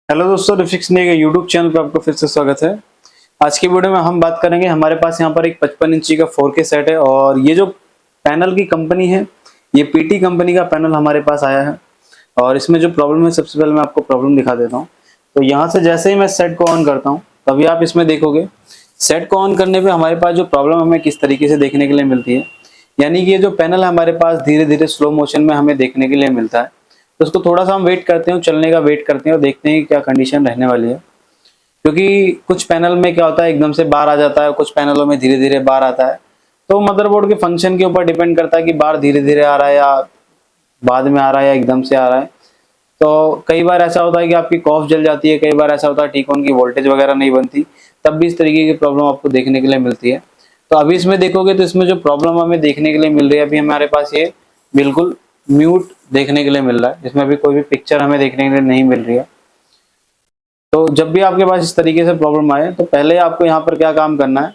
Hello दोस्तों, refix ने YouTube channel पर आपका फिर से स्वागत है। आज की वीडियो में हम बात करेंगे। हमारे पास यहाँ पर एक 55 इंची का 4K सेट है और ये जो पैनल की कंपनी है ये पीटी कंपनी का पैनल हमारे पास आया है। और इसमें जो प्रॉब्लम है, सबसे पहले मैं आपको प्रॉब्लम दिखा देता हूँ। तो यहाँ से जैसे ही मैं सेट को ऑन करता हूँ तभी आप इसमें देखोगे सेट को ऑन करने पर हमारे पास जो प्रॉब्लम हमें किस तरीके से देखने के लिए मिलती है। यानी कि ये जो पैनल हमारे पास धीरे धीरे स्लो मोशन में हमें देखने के लिए मिलता है। तो उसको थोड़ा सा हम वेट करते हैं, चलने का वेट करते हैं और देखते हैं कि क्या कंडीशन रहने वाली है। क्योंकि कुछ पैनल में क्या होता है, एकदम से बार आ जाता है, कुछ पैनलों में धीरे धीरे बार आता है। तो मदरबोर्ड के फंक्शन के ऊपर डिपेंड करता है कि बार धीरे धीरे आ रहा है या बाद में आ रहा है या एकदम से आ रहा है। तो कई बार ऐसा होता है कि आपकी कॉफ जल जाती है, कई बार ऐसा होता है टीकॉन की वोल्टेज वगैरह नहीं बनती, तब भी इस तरीके की प्रॉब्लम आपको देखने के लिए मिलती है। तो अभी इसमें देखोगे तो इसमें जो प्रॉब्लम हमें देखने के लिए मिल रही है, अभी हमारे पास ये बिल्कुल म्यूट देखने के लिए मिल रहा है। इसमें अभी कोई भी पिक्चर हमें देखने के लिए नहीं मिल रही है। तो जब भी आपके पास इस तरीके से प्रॉब्लम आए तो पहले आपको यहाँ पर क्या काम करना है,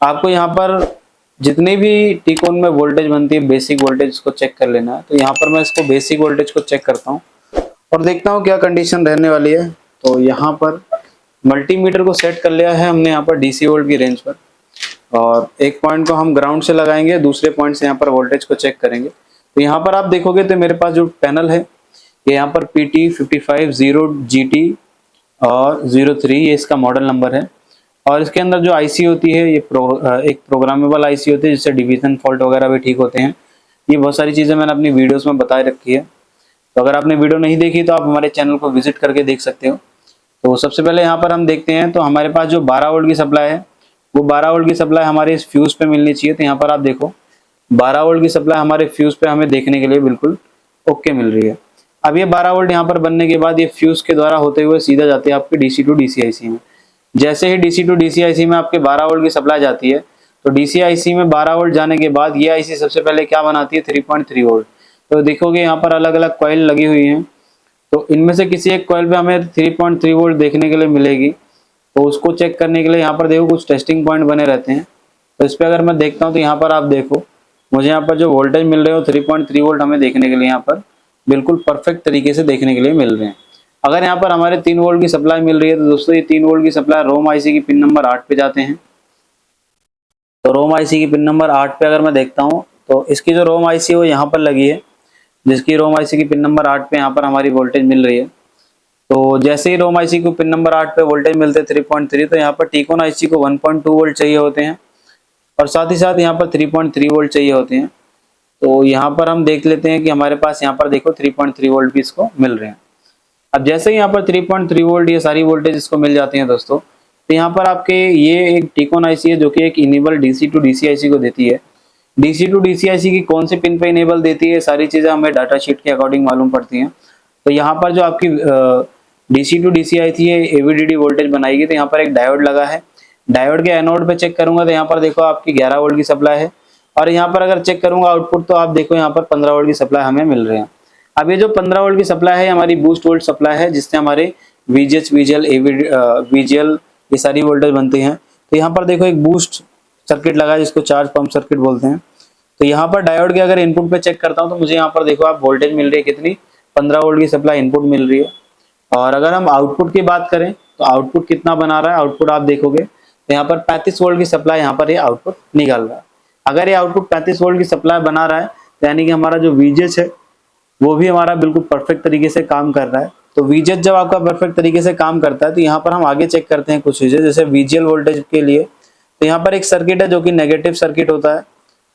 आपको यहाँ पर जितनी भी टीकॉन में वोल्टेज बनती है बेसिक वोल्टेज को चेक कर लेना है। तो यहाँ पर मैं इसको बेसिक वोल्टेज को चेक करता हूँ और देखता हूँ क्या कंडीशन रहने वाली है। तो यहाँ पर मल्टीमीटर को सेट कर लिया है हमने यहाँ पर DC वोल्ट की रेंज पर, और एक पॉइंट को हम ग्राउंड से लगाएंगे, दूसरे पॉइंट से यहाँ पर वोल्टेज को चेक करेंगे। तो यहाँ पर आप देखोगे तो मेरे पास जो पैनल है ये यहाँ पर PT550GT और 03 ये इसका मॉडल नंबर है। और इसके अंदर जो आईसी होती है ये एक प्रोग्रामेबल आईसी होती है, जिससे डिवीजन फॉल्ट वगैरह भी ठीक होते हैं। ये बहुत सारी चीज़ें मैंने अपनी वीडियोस में बता रखी है। तो अगर आपने वीडियो नहीं देखी तो आप हमारे चैनल को विजिट करके देख सकते हो। तो सबसे पहले यहाँ पर हम देखते हैं, तो हमारे पास जो 12 वोल्ट की सप्लाई है वो 12 वोल्ट की सप्लाई हमारे इस फ्यूज पे मिलनी चाहिए। तो यहाँ पर आप देखो 12 वोल्ट की सप्लाई हमारे फ्यूज पे हमें देखने के लिए बिल्कुल ओके मिल रही है। अब ये 12 वोल्ट यहाँ पर बनने के बाद ये फ्यूज के द्वारा होते हुए सीधा जाते हैं आपके DC टू DC IC में। जैसे ही DC टू DC IC में आपके 12 वोल्ट की सप्लाई जाती है तो DC IC में 12 वोल्ट जाने के बाद ये IC सबसे पहले क्या बनाती है, 3.3 वोल्ट। तो देखोगे यहाँ पर अलग अलग कॉइल लगी हुई हैं। तो इनमें से किसी एक कॉइल पे हमें 3.3 वोल्ट देखने के लिए मिलेगी। तो उसको चेक करने के लिए यहाँ पर देखो कुछ टेस्टिंग पॉइंट बने रहते हैं। तो इस पर अगर मैं देखता हूँ तो यहाँ पर आप देखो मुझे यहाँ पर जो वोल्टेज मिल रहे हो 3.3 वोल्ट हमें देखने के लिए यहाँ पर बिल्कुल परफेक्ट तरीके से देखने के लिए मिल रहे हैं। अगर यहाँ पर हमारे 3 वोल्ट की सप्लाई मिल रही है तो दोस्तों ये 3 वोल्ट की सप्लाई रोम IC की पिन नंबर 8 पे जाते हैं। तो रोम IC की पिन नंबर 8 पे अगर मैं देखता हूँ तो इसकी जो रोम IC है वो यहाँ पर लगी है, जिसकी रोम IC की पिन नंबर 8 पे यहाँ पर हमारी वोल्टेज मिल रही है। तो जैसे ही रोम IC को पिन नंबर 8 पे वोल्टेज मिलते हैं 3.3, तो यहाँ पर टीकॉन IC को 1.2 वोल्ट चाहिए होते हैं और साथ ही साथ यहाँ पर 3.3 वोल्ट चाहिए होते हैं। तो यहाँ पर हम देख लेते हैं कि हमारे पास यहाँ पर देखो 3.3 वोल्ट भी इसको मिल रहे हैं। अब जैसे ही यहाँ पर 3.3 वोल्ट ये सारी वोल्टेज इसको मिल जाती हैं दोस्तों, तो यहाँ पर आपके ये एक टीकॉन IC है जो कि एक enable DC to DC IC को देती है। DC टू DC IC की कौन से पिन पे इनेबल देती है, सारी चीज़ें हमें डाटा शीट के अकॉर्डिंग मालूम पड़ती हैं। तो यहाँ पर जो आपकी DC टू DC IC है AVDD वोल्टेज बनाएगी। तो यहाँ पर एक डायोड लगा है, डायोड के एनोड पे चेक करूंगा तो यहाँ पर देखो आपकी 11 वोल्ट की सप्लाई है। और यहाँ पर अगर चेक करूंगा आउटपुट तो आप देखो यहाँ पर 15 वोल्ट की सप्लाई हमें मिल रहे हैं। अब ये जो 15 वोल्ट की सप्लाई है हमारी बूस्ट वोल्ट सप्लाई है, जिससे हमारे VGH VGL VGL ये सारी वोल्टेज बनती हैं। तो यहाँ पर देखो एक बूस्ट सर्किट लगा है जिसको चार्ज पंप सर्किट बोलते हैं। तो यहाँ पर डायोड के अगर इनपुट पे चेक करता हूँ तो मुझे यहाँ पर देखो आप वोल्टेज मिल रही है कितनी, 15 वोल्ट की सप्लाई इनपुट मिल रही है। और अगर हम आउटपुट की बात करें तो आउटपुट कितना बना रहा है, आउटपुट आप देखोगे तो यहाँ पर 35 वोल्ट की सप्लाई यहाँ पर ये आउटपुट निकाल रहा है। अगर ये आउटपुट 35 वोल्ट की सप्लाई बना रहा है तो यानी कि हमारा जो VGH है वो भी हमारा बिल्कुल परफेक्ट तरीके से काम कर रहा है। तो VGH जब आपका परफेक्ट तरीके से काम करता है तो यहाँ पर हम आगे चेक करते हैं कुछ चीजें, जैसे VGL वोल्टेज के लिए। तो यहाँ पर एक सर्किट है जो कि नेगेटिव सर्किट होता है,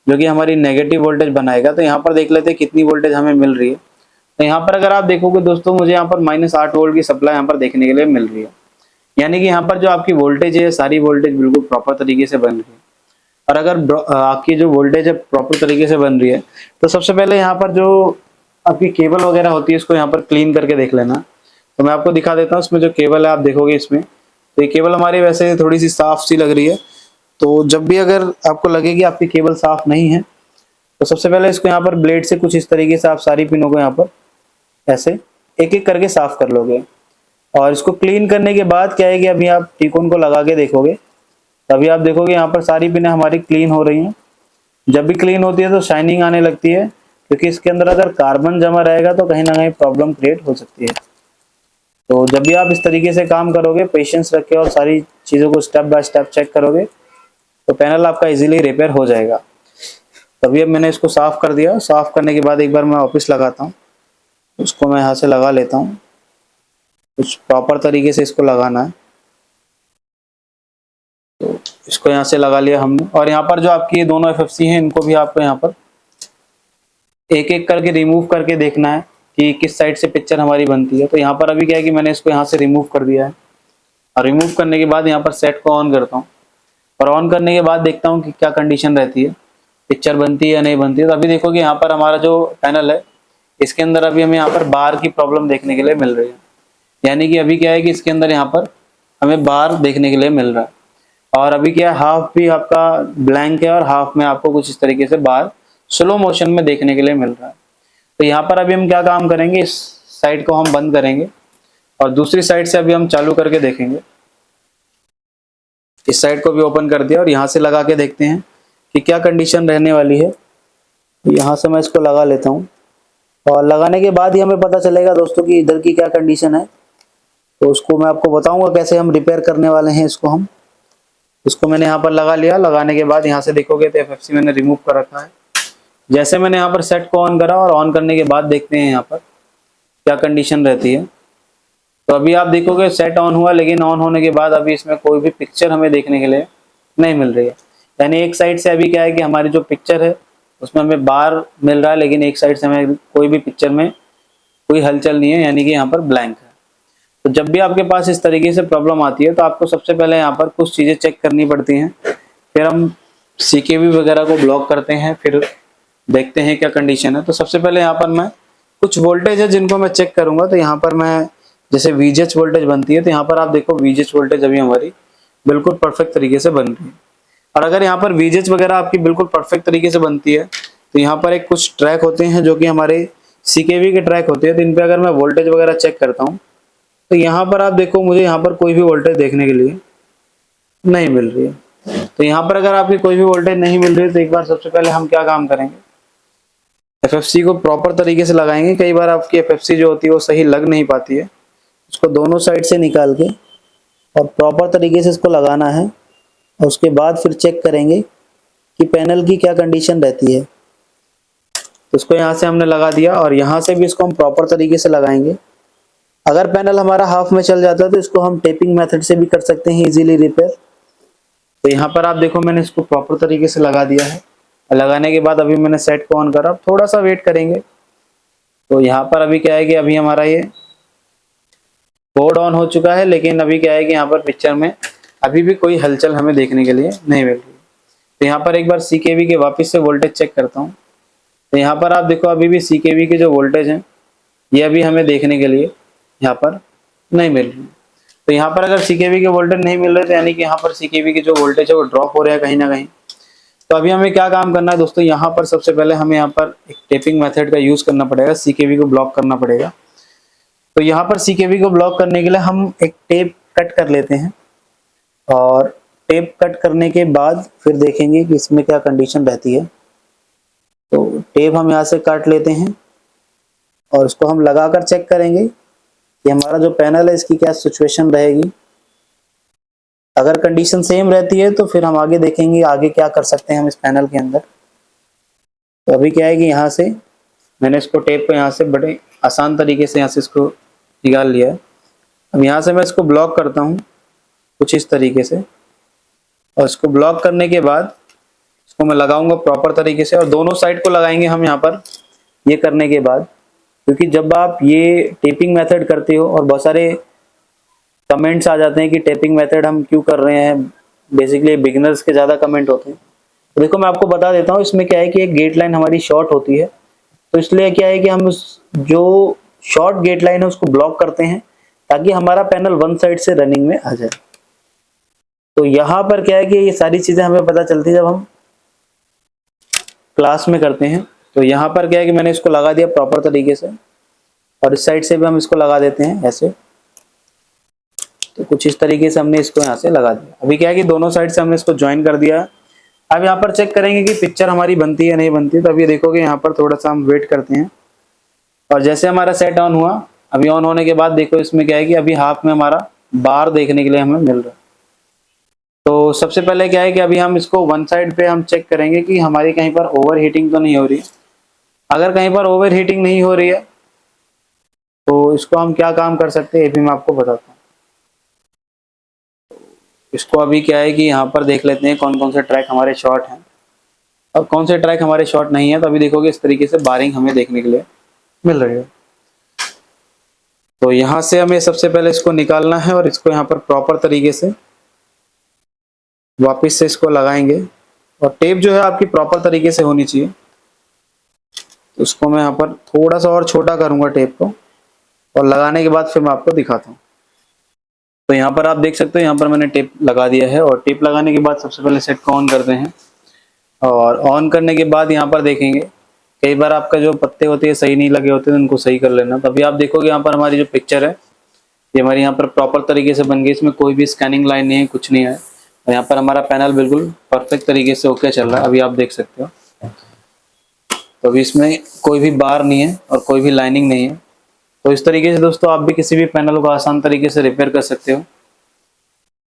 जो कि हमारी नेगेटिव वोल्टेज बनाएगा। तो यहाँ पर देख लेते हैं कितनी वोल्टेज हमें मिल रही है। तो यहाँ पर अगर आप देखोगे दोस्तों मुझे यहाँ पर -8 वोल्ट की सप्लाई यहाँ पर देखने के लिए मिल रही है। यानी कि यहाँ पर जो आपकी वोल्टेज है सारी वोल्टेज बिल्कुल प्रॉपर तरीके से बन रही है। और अगर आपकी जो वोल्टेज है प्रॉपर तरीके से बन रही है तो सबसे पहले यहाँ पर जो आपकी केबल वगैरह होती है इसको यहाँ पर क्लीन करके देख लेना। तो मैं आपको दिखा देता हूँ, इसमें जो केबल है आप देखोगे इसमें, तो ये केबल हमारी वैसे थोड़ी सी साफ सी लग रही है। तो जब भी अगर आपको लगे कि आपकी केबल साफ नहीं है तो सबसे पहले इसको यहाँ पर ब्लेड से कुछ इस तरीके से आप सारी पिनों को यहाँ पर ऐसे एक एक करके साफ कर लोगे। और इसको क्लीन करने के बाद क्या है कि अभी आप टीकॉन को लगा के देखोगे तभी आप देखोगे यहाँ पर सारी पिनें हमारी क्लीन हो रही हैं। जब भी क्लीन होती है तो शाइनिंग आने लगती है, क्योंकि इसके अंदर अगर कार्बन जमा रहेगा तो कहीं ना कहीं प्रॉब्लम क्रिएट हो सकती है। तो जब भी आप इस तरीके से काम करोगे, पेशेंस रख के और सारी चीज़ों को स्टेप बाय स्टेप चेक करोगे, तो पैनल आपका इजीली रिपेयर हो जाएगा। तभी अब मैंने इसको साफ़ कर दिया। साफ़ करने के बाद एक बार मैं वापस लगाता हूँ, उसको मैं यहाँ से लगा लेता हूँ। कुछ प्रॉपर तरीके से इसको लगाना है। तो इसको यहाँ से लगा लिया हमने, और यहाँ पर जो आपकी ये दोनों एफएफसी हैं, इनको भी आपको यहाँ पर एक एक करके रिमूव करके देखना है कि किस साइड से पिक्चर हमारी बनती है। तो यहाँ पर अभी क्या है कि मैंने इसको यहाँ से रिमूव कर दिया है, और रिमूव करने के बाद यहाँ पर सेट को ऑन करता हूँ, और ऑन करने के बाद देखता हूँ कि क्या कंडीशन रहती है, पिक्चर बनती है या नहीं बनती है। तो अभी देखो कि यहाँ पर हमारा जो पैनल है, इसके अंदर अभी हमें यहाँ पर बार की प्रॉब्लम देखने के लिए मिल रही है। यानी कि अभी क्या है कि इसके अंदर यहाँ पर हमें बार देखने के लिए मिल रहा है, और अभी क्या है, हाफ भी आपका ब्लैंक है और हाफ में आपको कुछ इस तरीके से बार स्लो मोशन में देखने के लिए मिल रहा है। तो यहाँ पर अभी हम क्या काम करेंगे, इस साइड को हम बंद करेंगे और दूसरी साइड से अभी हम चालू करके देखेंगे। इस साइड को भी ओपन कर दिया और यहाँ से लगा के देखते हैं कि क्या कंडीशन रहने वाली है। तो यहाँ से मैं इसको लगा लेता हूँ, और लगाने के बाद ही हमें पता चलेगा दोस्तों कि इधर की क्या कंडीशन है। तो उसको मैं आपको बताऊंगा कैसे हम रिपेयर करने वाले हैं इसको मैंने यहाँ पर लगा लिया। लगाने के बाद यहाँ से देखोगे तो एफएफसी मैंने रिमूव कर रखा है। जैसे मैंने यहाँ पर सेट को ऑन करा, और ऑन करने के बाद देखते हैं यहाँ पर क्या कंडीशन रहती है। तो अभी आप देखोगे सेट ऑन हुआ, लेकिन ऑन होने के बाद अभी इसमें कोई भी पिक्चर हमें देखने के लिए नहीं मिल रही है। यानी एक साइड से अभी क्या है कि हमारी जो पिक्चर है उसमें हमें बार मिल रहा है, लेकिन एक साइड से हमें कोई भी पिक्चर में कोई हलचल नहीं है, यानी कि यहाँ पर ब्लैंक है। तो जब भी आपके पास इस तरीके से प्रॉब्लम आती है, तो आपको सबसे पहले यहाँ पर कुछ चीज़ें चेक करनी पड़ती हैं। फिर हम सीकेवी वगैरह को ब्लॉक करते हैं, फिर देखते हैं क्या कंडीशन है। तो सबसे पहले यहाँ पर मैं कुछ वोल्टेज है जिनको मैं चेक करूंगा। तो यहाँ पर मैं जैसे वीजीएच वोल्टेज बनती है, तो यहाँ पर आप देखो वीजीएच वोल्टेज अभी हमारी बिल्कुल परफेक्ट तरीके से बन रही है। और अगर यहाँ पर वीजीएच वगैरह आपकी बिल्कुल परफेक्ट तरीके से बनती है, तो यहाँ पर एक कुछ ट्रैक होते हैं जो कि हमारे सीकेवी के ट्रैक होते हैं। तो इन पर अगर मैं वोल्टेज वगैरह चेक करता हूँ, तो यहाँ पर आप देखो मुझे यहाँ पर कोई भी वोल्टेज देखने के लिए नहीं मिल रही है। तो यहाँ पर अगर आपकी कोई भी वोल्टेज नहीं मिल रही है, तो एक बार सबसे पहले हम क्या काम करेंगे, एफएफसी को प्रॉपर तरीके से लगाएंगे। कई बार आपकी एफएफसी जो होती है वो सही लग नहीं पाती है, उसको दोनों साइड से निकाल के और प्रॉपर तरीके से इसको लगाना है। और उसके बाद फिर चेक करेंगे कि पैनल की क्या कंडीशन रहती है। तो इसको यहाँ से हमने लगा दिया, और यहाँ से भी इसको हम प्रॉपर तरीके से लगाएंगे। अगर पैनल हमारा हाफ में चल जाता है तो इसको हम टेपिंग मेथड से भी कर सकते हैं इजीली रिपेयर। तो यहाँ पर आप देखो मैंने इसको प्रॉपर तरीके से लगा दिया है। लगाने के बाद अभी मैंने सेट को ऑन करा, थोड़ा सा वेट करेंगे। तो यहाँ पर अभी क्या है कि अभी हमारा ये बोर्ड ऑन हो चुका है, लेकिन अभी क्या है कि यहाँ पर पिक्चर में अभी भी कोई हलचल हमें देखने के लिए नहीं मिल रही। तो यहाँ पर एक बार सीकेवी के वापस से वोल्टेज चेक करता हूँ। तो यहाँ पर आप देखो अभी भी सीकेवी के जो वोल्टेज हैं ये अभी हमें देखने के लिए यहाँ पर नहीं मिल रही। तो यहाँ पर अगर सीकेवी के वोल्टेज नहीं मिल रहे, तो यानी कि यहाँ पर सीकेवी के जो वोल्टेज है वो ड्रॉप हो रहा है कहीं ना कहीं। तो अभी हमें क्या काम करना है दोस्तों, यहाँ पर सबसे पहले हमें यहाँ पर एक टेपिंग मेथड का यूज करना पड़ेगा, सीकेवी को ब्लॉक करना पड़ेगा। तो यहाँ पर सीकेवी को ब्लॉक करने के लिए हम एक टेप कट कर लेते हैं, और टेप कट करने के बाद फिर देखेंगे कि इसमें क्या कंडीशन रहती है। तो टेप हम यहाँ से काट लेते हैं, और इसको हम लगाकर चेक करेंगे कि हमारा जो पैनल है इसकी क्या सिचुएशन रहेगी। अगर कंडीशन सेम रहती है तो फिर हम आगे देखेंगे आगे क्या कर सकते हैं हम इस पैनल के अंदर। तो अभी क्या है कि यहाँ से मैंने इसको टेप को यहाँ से बड़े आसान तरीके से यहाँ से इसको निकाल लिया है। अब यहाँ से मैं इसको ब्लॉक करता हूँ कुछ इस तरीके से, और इसको ब्लॉक करने के बाद इसको मैं लगाऊंगा प्रॉपर तरीके से, और दोनों साइड को लगाएंगे हम यहाँ पर ये करने के बाद। क्योंकि जब आप ये टेपिंग मेथड करते हो और बहुत सारे कमेंट्स आ जाते हैं कि टेपिंग मेथड हम क्यों कर रहे हैं, बेसिकली बिगिनर्स के ज़्यादा कमेंट होते हैं। तो देखो मैं आपको बता देता हूँ, इसमें क्या है कि एक गेट लाइन हमारी शॉर्ट होती है, तो इसलिए क्या है कि हम उस जो शॉर्ट गेट लाइन है उसको ब्लॉक करते हैं ताकि हमारा पैनल वन साइड से रनिंग में आ जाए। तो यहाँ पर क्या है कि ये सारी चीज़ें हमें पता चलती है जब हम क्लास में करते हैं। तो यहाँ पर क्या है कि मैंने इसको लगा दिया प्रॉपर तरीके से, और इस साइड से भी हम इसको लगा देते हैं ऐसे। तो कुछ इस तरीके से हमने इसको यहाँ से लगा दिया। अभी क्या है कि दोनों साइड से हमने इसको ज्वाइन कर दिया। अब यहाँ पर चेक करेंगे कि पिक्चर हमारी बनती है नहीं बनती। तो अभी देखोगे यहाँ पर थोड़ा सा हम वेट करते हैं, और जैसे हमारा सेट ऑन हुआ अभी ऑन होने के बाद देखो इसमें क्या है कि अभी हाफ में हमारा बार देखने के लिए हमें मिल रहा है। तो सबसे पहले क्या है कि अभी हम इसको वन साइड पे हम चेक करेंगे कि हमारी कहीं पर ओवर हीटिंग तो नहीं हो रही है। अगर कहीं पर ओवर हीटिंग नहीं हो रही है तो इसको हम क्या काम कर सकते हैं ये भी मैं आपको बताता हूँ। इसको अभी क्या है कि यहाँ पर देख लेते हैं कौन कौन से ट्रैक हमारे शॉर्ट हैं और कौन से ट्रैक हमारे शॉर्ट नहीं है। तो अभी देखोगे इस तरीके से बारिंग हमें देखने के लिए मिल रही है। तो यहाँ से हमें सबसे पहले इसको निकालना है और इसको यहाँ पर प्रॉपर तरीके से वापस से इसको लगाएंगे और टेप जो है आपकी प्रॉपर तरीके से होनी चाहिए। तो उसको मैं यहाँ पर थोड़ा सा और छोटा करूंगा टेप को और लगाने के बाद फिर मैं आपको दिखाता हूँ। तो यहाँ पर आप देख सकते हो यहाँ पर मैंने टेप लगा दिया है और टेप लगाने के बाद सबसे पहले सेट को ऑन करते हैं और ऑन करने के बाद यहाँ पर देखेंगे कई बार आपका जो पत्ते होते हैं सही नहीं लगे होते हैं, उनको सही कर लेना। तभी आप देखोगे यहाँ पर हमारी जो पिक्चर है ये हमारी यहाँ पर प्रॉपर तरीके से बन गई, इसमें कोई भी स्कैनिंग लाइन नहीं है, कुछ नहीं है। और यहाँ पर हमारा पैनल बिल्कुल परफेक्ट तरीके से ओके चल रहा है, अभी आप देख सकते हो। तो अभी इसमें कोई भी बार नहीं है और कोई भी लाइनिंग नहीं है। तो इस तरीके से दोस्तों आप भी किसी भी पैनल को आसान तरीके से रिपेयर कर सकते हो।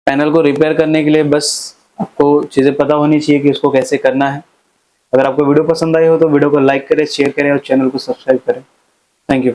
पैनल को रिपेयर करने के लिए बस आपको चीज़ें पता होनी चाहिए कि उसको कैसे करना है। अगर आपको वीडियो पसंद आई हो तो वीडियो को लाइक करें, शेयर करें और चैनल को सब्सक्राइब करें। Thank you.